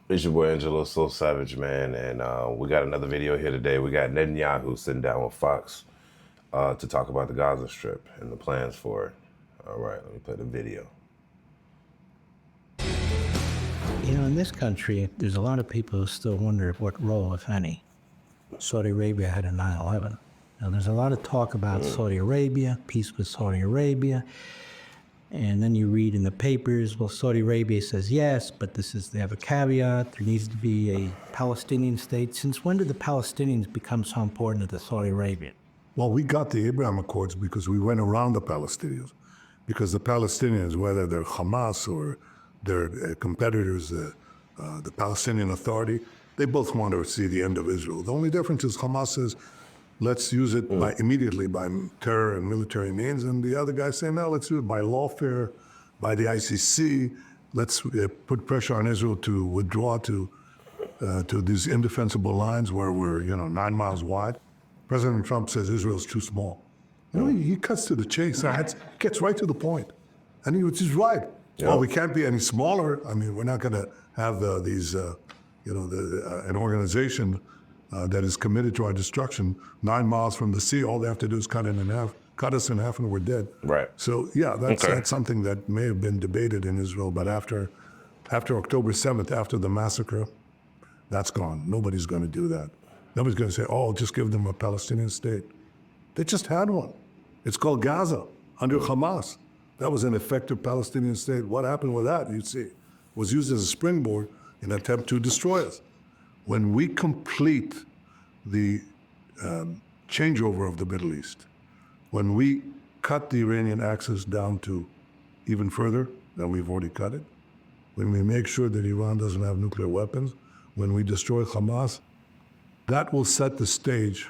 It's your boy Angelo Soul Savage, man, and we got another video here today. We got Netanyahu sitting down with Fox to talk about the Gaza Strip and the plans for it. All right, let me play the video. You know, in this country, there's a lot of people who still wonder what role, if any, Saudi Arabia had in 9/11. Now, there's a lot of talk about Saudi Arabia, peace with Saudi Arabia, and then you read in the papers, well, Saudi Arabia says yes, but they have a caveat. There needs to be a Palestinian state. Since when did the Palestinians become so important to the Saudi Arabia? Well, we got the Abraham Accords because we went around the Palestinians. Because the Palestinians, whether they're Hamas or their competitors, the Palestinian Authority, they both want to see the end of Israel. The only difference is Hamas says, let's use it immediately by terror and military means, and the other guys say, no, let's do it by lawfare, by the ICC. Let's put pressure on Israel to withdraw to these indefensible lines where we're 9 miles wide. President Trump says Israel's too small. He cuts to the chase. Gets right to the point. And which is right. Yeah. Well, we can't be any smaller. I mean, we're not going to have an organization that is committed to our destruction 9 miles from the sea. All they have to do is cut us in half and we're dead. Right. So, yeah, that's something that may have been debated in Israel. But after October 7th, after the massacre, that's gone. Nobody's going to do that. Nobody's going to say, oh, just give them a Palestinian state. They just had one. It's called Gaza under Hamas. That was an effective Palestinian state. What happened with that, you see, was used as a springboard in an attempt to destroy us. When we complete the changeover of the Middle East, when we cut the Iranian axis down to even further than we've already cut it, when we make sure that Iran doesn't have nuclear weapons, when we destroy Hamas, that will set the stage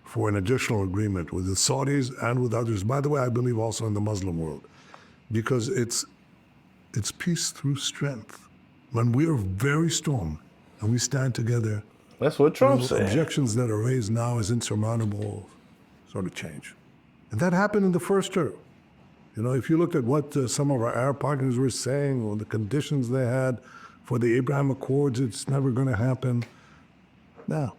for an additional agreement with the Saudis and with others. By the way, I believe also in the Muslim world, because it's peace through strength. When we are very strong and we stand together, That's what Trump said. objections that are raised now as insurmountable sort of change. And that happened in the first term. If you looked at what some of our Arab partners were saying or the conditions they had for the Abraham Accords, it's never going to happen. Now,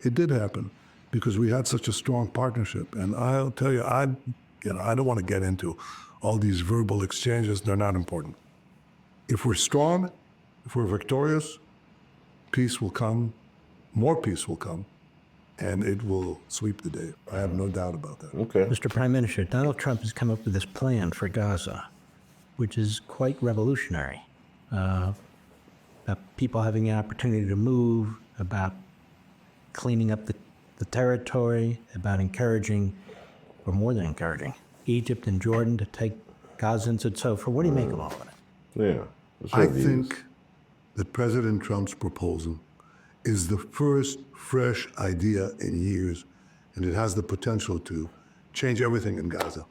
it did happen because we had such a strong partnership. And I'll tell you, I don't want to get into all these verbal exchanges. They're not important. If we're strong, if we're victorious, peace will come, more peace will come, and it will sweep the day. I have no doubt about that. Okay. Mr. Prime Minister, Donald Trump has come up with this plan for Gaza, which is quite revolutionary. About people having the opportunity to move, about cleaning up the territory, about encouraging, or more than encouraging, Egypt and Jordan to take Gazans and so forth. What do you make of all of it? Yeah. I think that President Trump's proposal is the first fresh idea in years, and it has the potential to change everything in Gaza.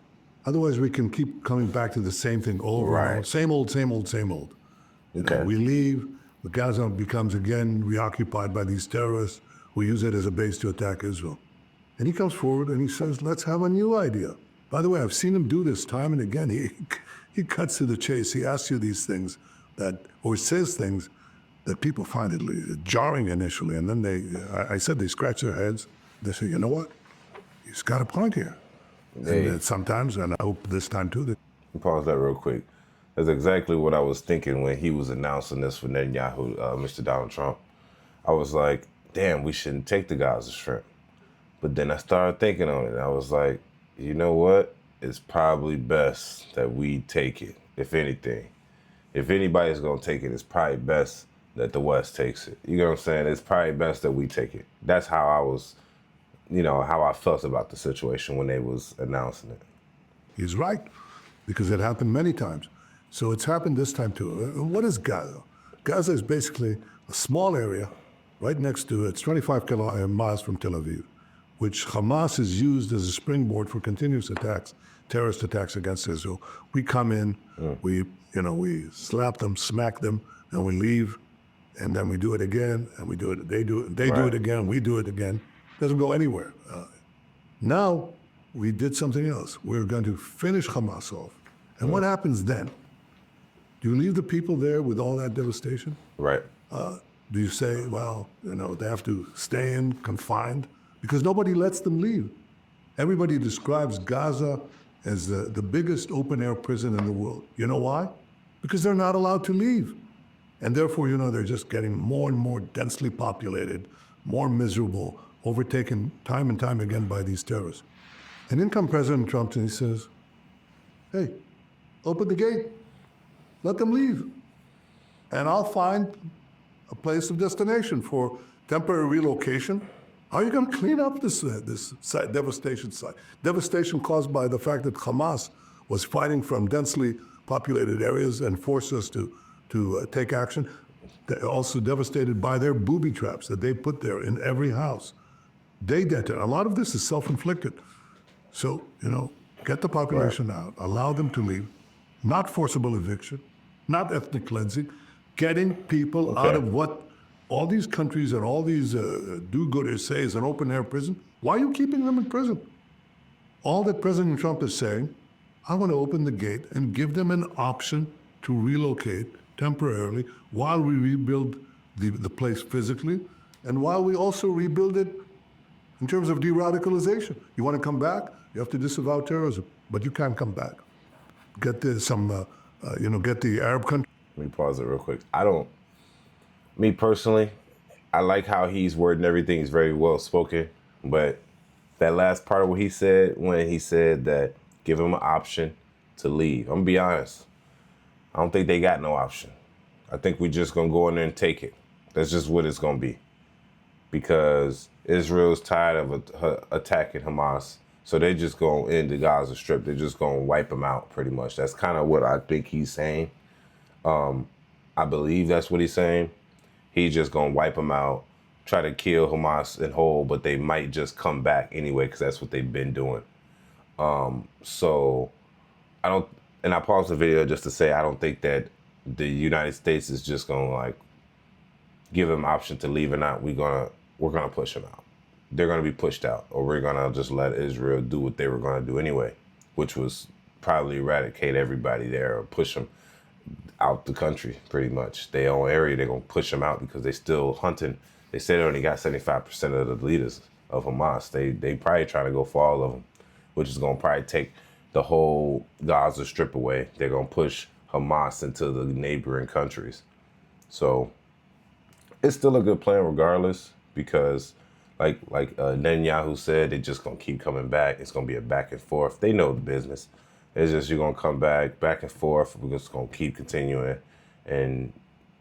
Otherwise, we can keep coming back to the same thing over and over. Same old, same old, same old. Okay. We leave, but Gaza becomes again reoccupied by these terrorists who use it as a base to attack Israel. And he comes forward and he says, let's have a new idea. By the way, I've seen him do this time and again. He cuts to the chase. He asks you these things or says things that people find it jarring initially. And then I said they scratch their heads. They say, you know what? He's got a point here. Hey. And sometimes, and I hope this time too, Pause that real quick. That's exactly what I was thinking when he was announcing this for Netanyahu, Mr. Donald Trump. I was like, damn, we shouldn't take the Gaza Strip. But then I started thinking on it. I was like, you know what? It's probably best that we take it, if anything. If anybody's going to take it, it's probably best that the West takes it. You know what I'm saying? It's probably best that we take it. That's how I was, how I felt about the situation when they was announcing it. he's right, because it happened many times. So it's happened this time too. What is Gaza? Gaza is basically a small area right next to, it's 25 miles from Tel Aviv, which Hamas has used as a springboard for continuous attacks, terrorist attacks against Israel. We come in, we slap them, smack them, and we leave, and then we do it again, and we do it. They do it again. We do it again. Doesn't go anywhere. Now we did something else. We're going to finish Hamas off, and what happens then? Do you leave the people there with all that devastation? Right. Do you say, well, they have to stay in, confined? Because nobody lets them leave. Everybody describes Gaza as the biggest open-air prison in the world. You know why? Because they're not allowed to leave. And therefore, they're just getting more and more densely populated, more miserable, overtaken time and time again by these terrorists. And in comes President Trump and he says, hey, open the gate, let them leave. And I'll find a place of destination for temporary relocation. How are you going to clean up this site, devastation caused by the fact that Hamas was fighting from densely populated areas and forced us to take action? They're also devastated by their booby traps that they put there in every house. They detonate. A lot of this is self-inflicted. So, get the population out, allow them to leave, not forcible eviction, not ethnic cleansing, getting people out of what all these countries and all these do-gooders say is an open-air prison. Why are you keeping them in prison? All that President Trump is saying, I want to open the gate and give them an option to relocate temporarily while we rebuild the place physically and while we also rebuild it in terms of de-radicalization. You want to come back? You have to disavow terrorism, but you can't come back. Get get the Arab country. Let me pause it real quick. Me personally, I like how he's wording everything. He's very well spoken, but that last part of what he said, when he said that give him an option to leave, I'm gonna be honest, I don't think they got no option. I think we just gonna go in there and take it. That's just what it's gonna be. Because Israel's tired of attacking Hamas, so they just gonna end the Gaza Strip. They're just gonna wipe them out, pretty much. That's kind of what I think he's saying. I believe that's what he's saying. He's just gonna wipe them out, try to kill Hamas in whole, but they might just come back anyway because that's what they've been doing. So I don't, and I paused the video just to say I don't think that the United States is just gonna give them option to leave or not. We're gonna push them out. They're gonna be pushed out, or we're gonna just let Israel do what they were gonna do anyway, which was probably eradicate everybody there or push them out the country, pretty much. Their own area, they're gonna push them out because they still hunting. They said they only got 75% of the leaders of Hamas. They probably trying to go for all of them, which is gonna probably take the whole Gaza Strip away. They're gonna push Hamas into the neighboring countries. So it's still a good plan regardless, because like Netanyahu said, they're just gonna keep coming back. It's gonna be a back and forth. They know the business. It's just you're gonna come back and forth. We're just gonna keep continuing, and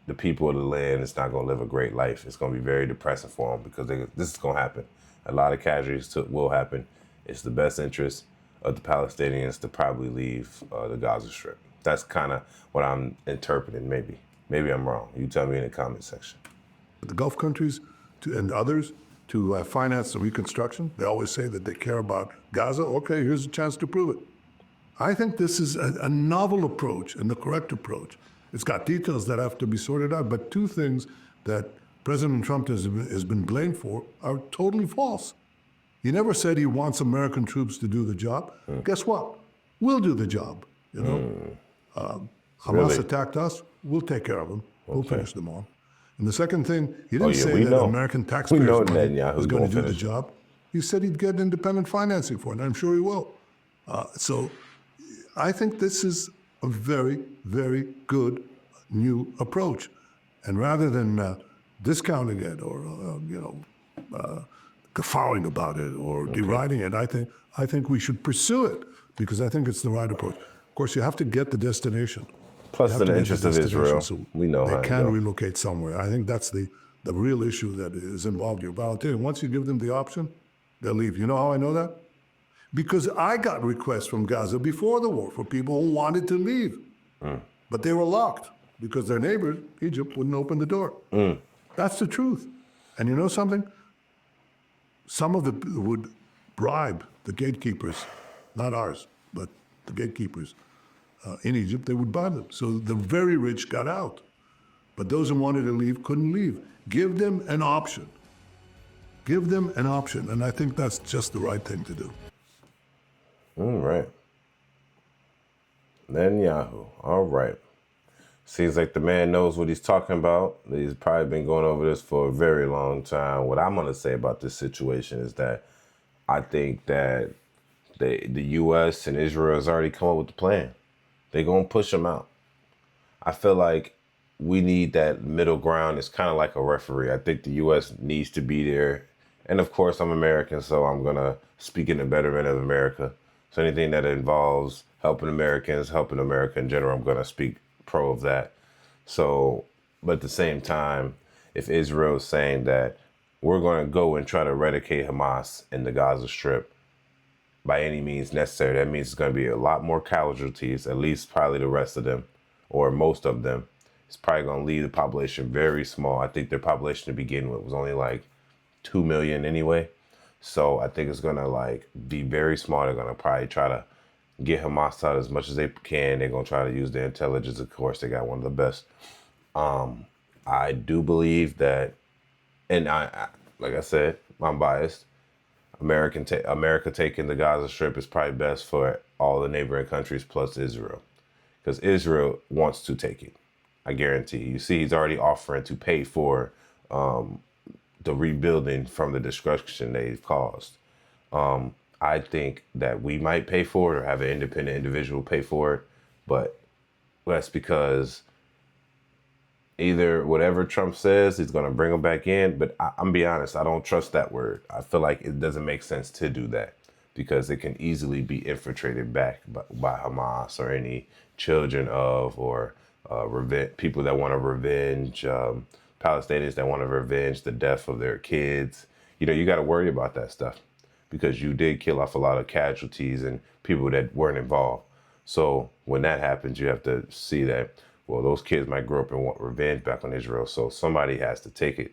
the people of the land is not gonna live a great life. It's gonna be very depressing for them because this is gonna happen. A lot of casualties will happen. It's the best interest of the Palestinians to probably leave the Gaza Strip. That's kind of what I'm interpreting. Maybe I'm wrong. You tell me in the comment section. The Gulf countries and others to finance the reconstruction. They always say that they care about Gaza. Okay, here's a chance to prove it. I think this is a novel approach and the correct approach. It's got details that have to be sorted out, but two things that President Trump has been blamed for are totally false. He never said he wants American troops to do the job. Guess what? We'll do the job. Hamas Really? attacked us. We'll take care of them. We'll Okay. finish them off. And the second thing, he didn't say we that know. American We taxpayers' know money Netanyahu's was going gonna to do the finish it. job. He said he'd get independent financing for it, and I'm sure he will. So I think this is a very, very good new approach. And rather than discounting it or guffawing about it or deriding it, I think we should pursue it because I think it's the right approach. Of course, you have to get the destination. Plus, You have in to the get interest of Israel, so we know how they to can go. relocate somewhere. I think that's the real issue that is involved here. Volunteering. Once you give them the option, they'll leave. You know how I know that? Because I got requests from Gaza before the war for people who wanted to leave, but they were locked because their neighbors, Egypt, wouldn't open the door. That's the truth. And you know something? Some of them would bribe the gatekeepers, not ours, but the gatekeepers in Egypt. They would bribe them. So the very rich got out, but those who wanted to leave couldn't leave. Give them an option. Give them an option, and I think that's just the right thing to do. All right. Netanyahu. All right. Seems like the man knows what he's talking about. He's probably been going over this for a very long time. What I'm going to say about this situation is that I think that the U.S. and Israel has already come up with the plan. They're going to push them out. I feel like we need that middle ground. It's kind of like a referee. I think the U.S. needs to be there. And of course, I'm American, so I'm going to speak in the betterment of America. So anything that involves helping Americans, helping America in general, I'm going to speak pro of that. So, but at the same time, if Israel is saying that we're going to go and try to eradicate Hamas in the Gaza Strip by any means necessary, that means it's going to be a lot more casualties, at least probably the rest of them or most of them. It's probably going to leave the population very small. I think their population to begin with was only like 2 million anyway. So I think it's going to like be very small. They're going to probably try to get Hamas out as much as they can. They're going to try to use their intelligence. Of course, they got one of the best. I do believe that, and I like I said, I'm biased. America taking the Gaza Strip is probably best for all the neighboring countries plus Israel, because Israel wants to take it. I guarantee you. See, he's already offering to pay for the rebuilding from the destruction they've caused. I think that we might pay for it or have an independent individual pay for it, but that's because either whatever Trump says, he's going to bring them back in. But I'm be honest, I don't trust that word. I feel like it doesn't make sense to do that because it can easily be infiltrated back by Hamas or any children of or people that want to revenge, Palestinians that want to revenge the death of their kids. You know, you got to worry about that stuff because you did kill off a lot of casualties and people that weren't involved. So when that happens, you have to see that, well, those kids might grow up and want revenge back on Israel. So somebody has to take it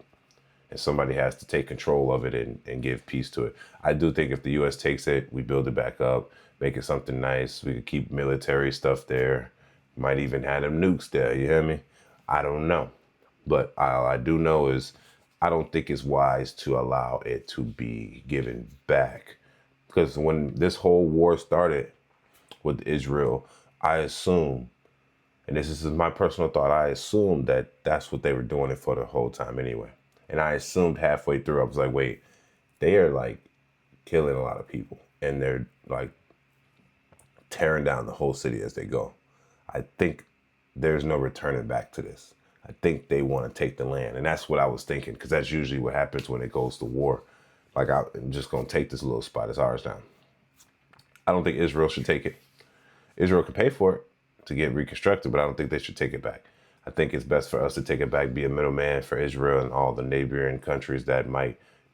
and somebody has to take control of it and give peace to it. I do think if the U.S. takes it, we build it back up, make it something nice. We could keep military stuff there. Might even have them nukes there. You hear me? I don't know. But all I do know is I don't think it's wise to allow it to be given back. Because when this whole war started with Israel, I assume, and this is my personal thought, I assumed that that's what they were doing it for the whole time anyway. And I assumed halfway through, I was like, wait, they are like killing a lot of people and they're like tearing down the whole city as they go. I think there's no returning back to this. I think they want to take the land. And that's what I was thinking, because that's usually what happens when it goes to war. Like, I'm just going to take this little spot. It's ours now. I don't think Israel should take it. Israel can pay for it to get reconstructed, but I don't think they should take it back. I think it's best for us to take it back, be a middleman for Israel and all the neighboring countries that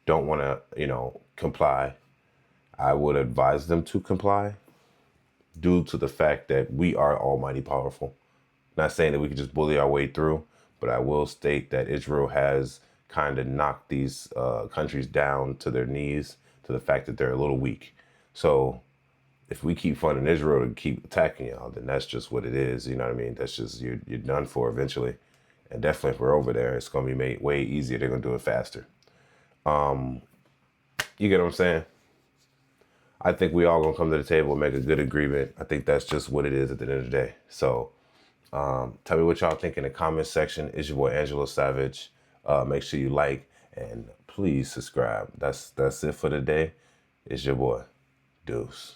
don't want to, comply. I would advise them to comply due to the fact that we are almighty powerful. Not saying that we can just bully our way through, but I will state that Israel has kind of knocked these countries down to their knees, to the fact that they're a little weak. So if we keep funding Israel to keep attacking y'all, then that's just what it is. You know what I mean? That's just, you're done for eventually. And definitely if we're over there, it's going to be made way easier. They're going to do it faster. You get what I'm saying? I think we all going to come to the table and make a good agreement. I think that's just what it is at the end of the day. So tell me what y'all think in the comment section. It's your boy Angelo Savage. Make sure you like and please subscribe. That's it for today. It's your boy Deuce.